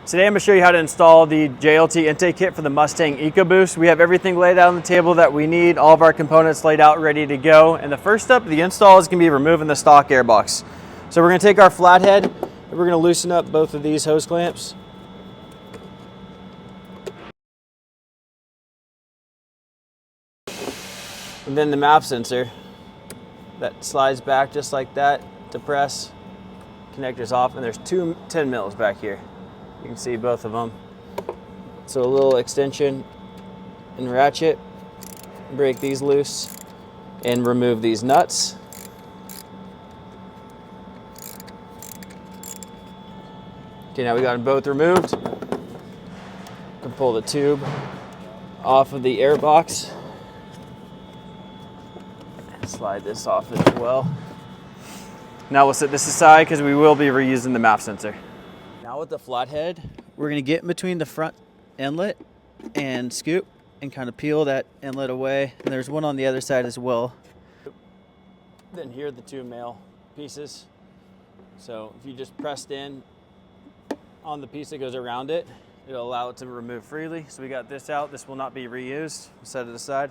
Today I'm going to show you how to install the JLT intake kit for the Mustang Ecoboost. We have everything laid out on the table that we need, all of our components laid out ready to go. And the first step of the install is going to be removing the stock airbox. So we're going to take our flathead and we're going to loosen up both of these hose clamps. And then the MAP sensor that slides back just like that to press. Connectors off, and there's two 10 mils back here. You can see both of them. So a little extension and ratchet. Break these loose and remove these nuts. Okay, now we got them both removed. You can pull the tube off of the air box. Slide this off as well. Now we'll set this aside because we will be reusing the MAP sensor. Now with the flathead, we're going to get in between the front inlet and scoop and kind of peel that inlet away. And there's one on the other side as well. Then here are the two male pieces. So if you just pressed in on the piece that goes around it, it'll allow it to remove freely. So we got this out. This will not be reused. We'll set it aside.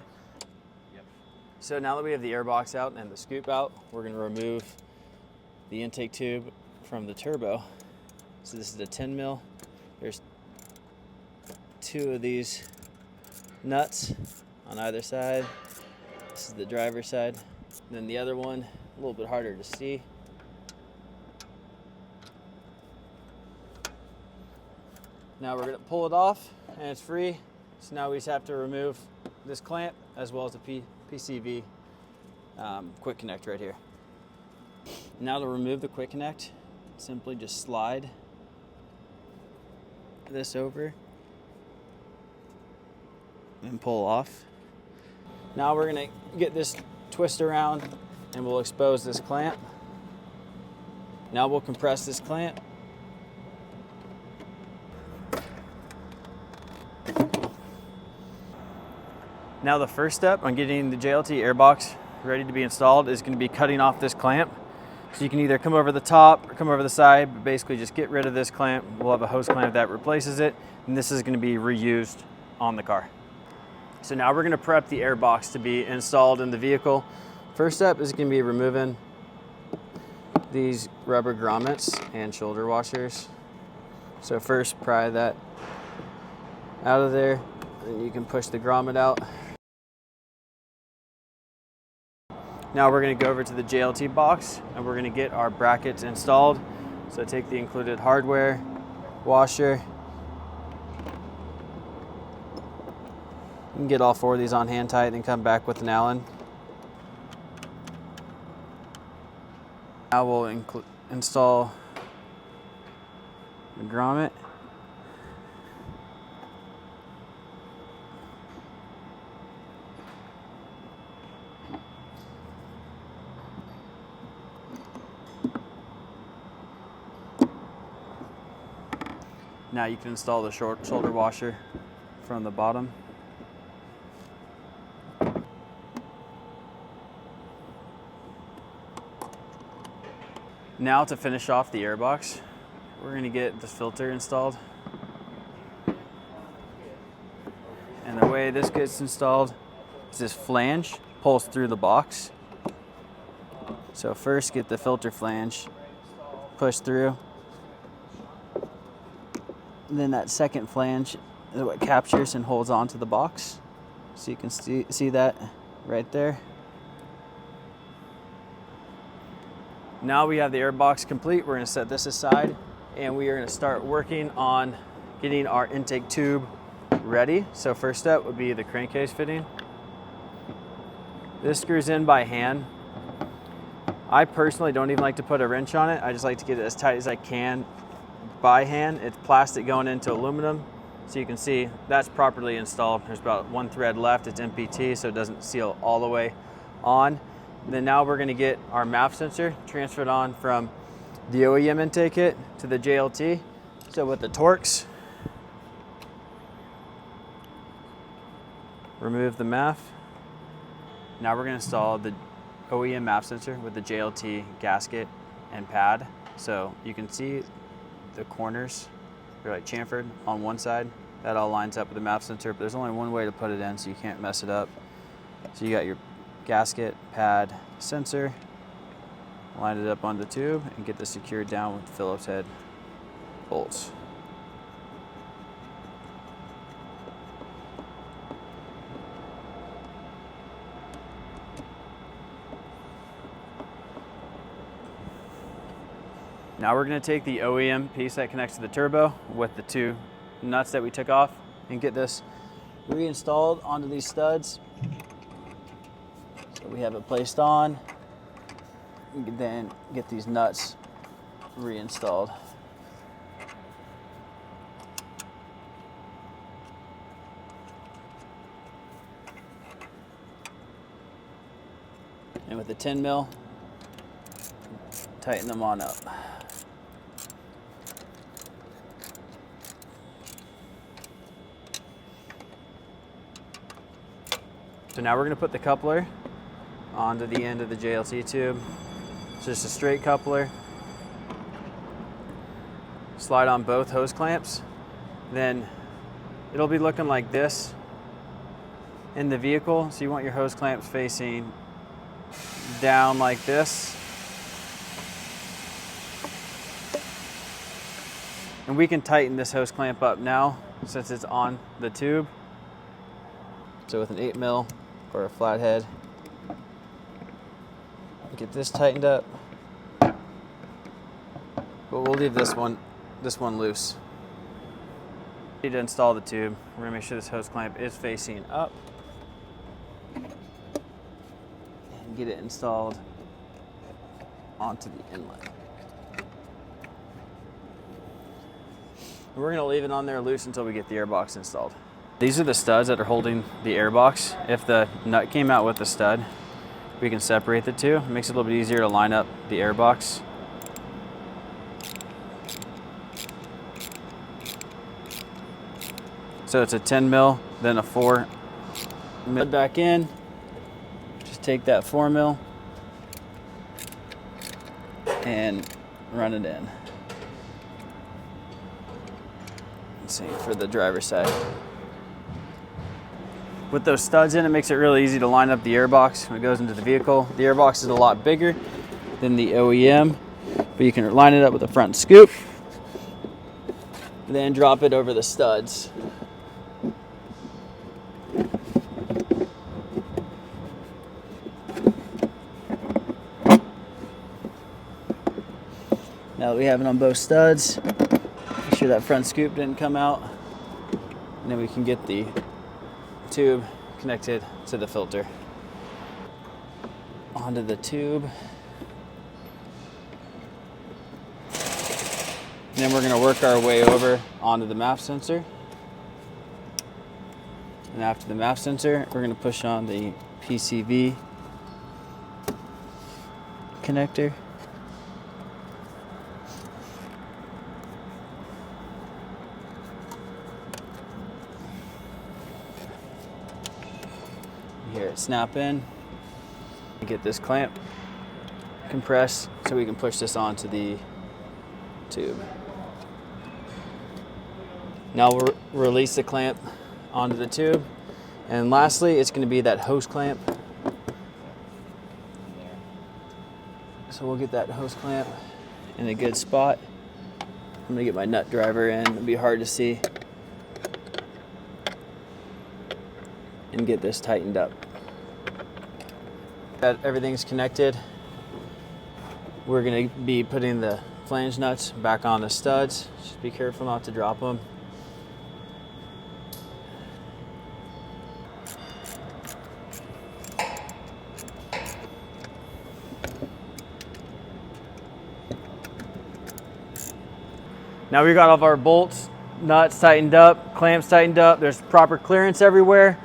So now that we have the air box out and the scoop out, we're going to remove the intake tube from the turbo. So this is a 10 mil. There's two of these nuts on either side. This is the driver's side. And then the other one, a little bit harder to see. Now we're gonna pull it off and it's free. So now we just have to remove this clamp as well as the PCV quick connect right here. Now to remove the quick connect, simply just slide this over and pull off. Now we're gonna get this twist around and we'll expose this clamp. Now we'll compress this clamp. Now the first step on getting the JLT airbox ready to be installed is going to be cutting off this clamp. So you can either come over the top or come over the side, but basically just get rid of this clamp. We'll have a hose clamp that replaces it, and this is going to be reused on the car. So now we're going to prep the airbox to be installed in the vehicle. First step is going to be removing these rubber grommets and shoulder washers. So first pry that out of there, and you can push the grommet out. Now we're going to go over to the JLT box and we're going to get our brackets installed. So take the included hardware, washer. You can get all four of these on hand tight and come back with an Allen. Now we'll install the grommet. Now you can install the shoulder washer from the bottom. Now to finish off the airbox, we're going to get the filter installed. And the way this gets installed is this flange pulls through the box. So first get the filter flange, push through. And then that second flange is what captures and holds onto the box. So you can see that right there. Now we have the airbox complete. We're going to set this aside and we are going to start working on getting our intake tube ready. So first step would be the crankcase fitting. This screws in by hand. I personally don't even like to put a wrench on it. I just like to get it as tight as I can by hand. It's plastic going into aluminum. So you can see that's properly installed. There's about one thread left. It's MPT, so it doesn't seal all the way on. And then now we're going to get our MAP sensor transferred on from the OEM intake kit to the JLT. So with the Torx, remove the MAP. Now we're going to install the OEM MAP sensor with the JLT gasket and pad. So you can see the corners or like chamfered on one side. That all lines up with the MAP sensor, but there's only one way to put it in, so you can't mess it up. So you got your gasket, pad, sensor, line it up on the tube, and get this secured down with Phillips head bolts. Now we're going to take the OEM piece that connects to the turbo with the two nuts that we took off and get this reinstalled onto these studs. So we have it placed on. We can then get these nuts reinstalled. And with the 10 mil, tighten them on up. So now we're going to put the coupler onto the end of the JLT tube. It's just a straight coupler. Slide on both hose clamps. Then it'll be looking like this in the vehicle. So you want your hose clamps facing down like this. And we can tighten this hose clamp up now since it's on the tube. So with an 8 mil or a flathead, get this tightened up, but we'll leave this one loose. Need to install the tube. We're gonna make sure this hose clamp is facing up and get it installed onto the inlet. We're gonna leave it on there loose until we get the airbox installed. These are the studs that are holding the airbox. If the nut came out with the stud, we can separate the two. It makes it a little bit easier to line up the airbox. So it's a 10 mil, then a 4 mil. Back in, just take that 4 mil and run it in. Same for the driver's side. With those studs in, it makes it really easy to line up the airbox when it goes into the vehicle. The airbox is a lot bigger than the OEM, but you can line it up with a front scoop, and then drop it over the studs. Now that we have it on both studs, make sure that front scoop didn't come out, and then we can get the tube connected to the filter. Onto the tube. And then we're going to work our way over onto the MAP sensor. And after the MAP sensor, we're going to push on the PCV connector. Hear it snap in. Get this clamp compressed so we can push this onto the tube. Now we'll release the clamp onto the tube. And lastly, it's going to be that hose clamp. So we'll get that hose clamp in a good spot. I'm going to get my nut driver in. It'll be hard to see. And get this tightened up. That everything's connected, we're going to be putting the flange nuts back on the studs. Just be careful not to drop them. Now we got all of our bolts, nuts tightened up, clamps tightened up. There's proper clearance everywhere.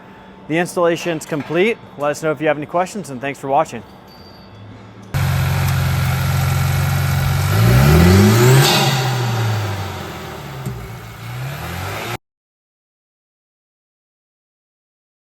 The installation's complete. Let us know if you have any questions, and thanks for watching.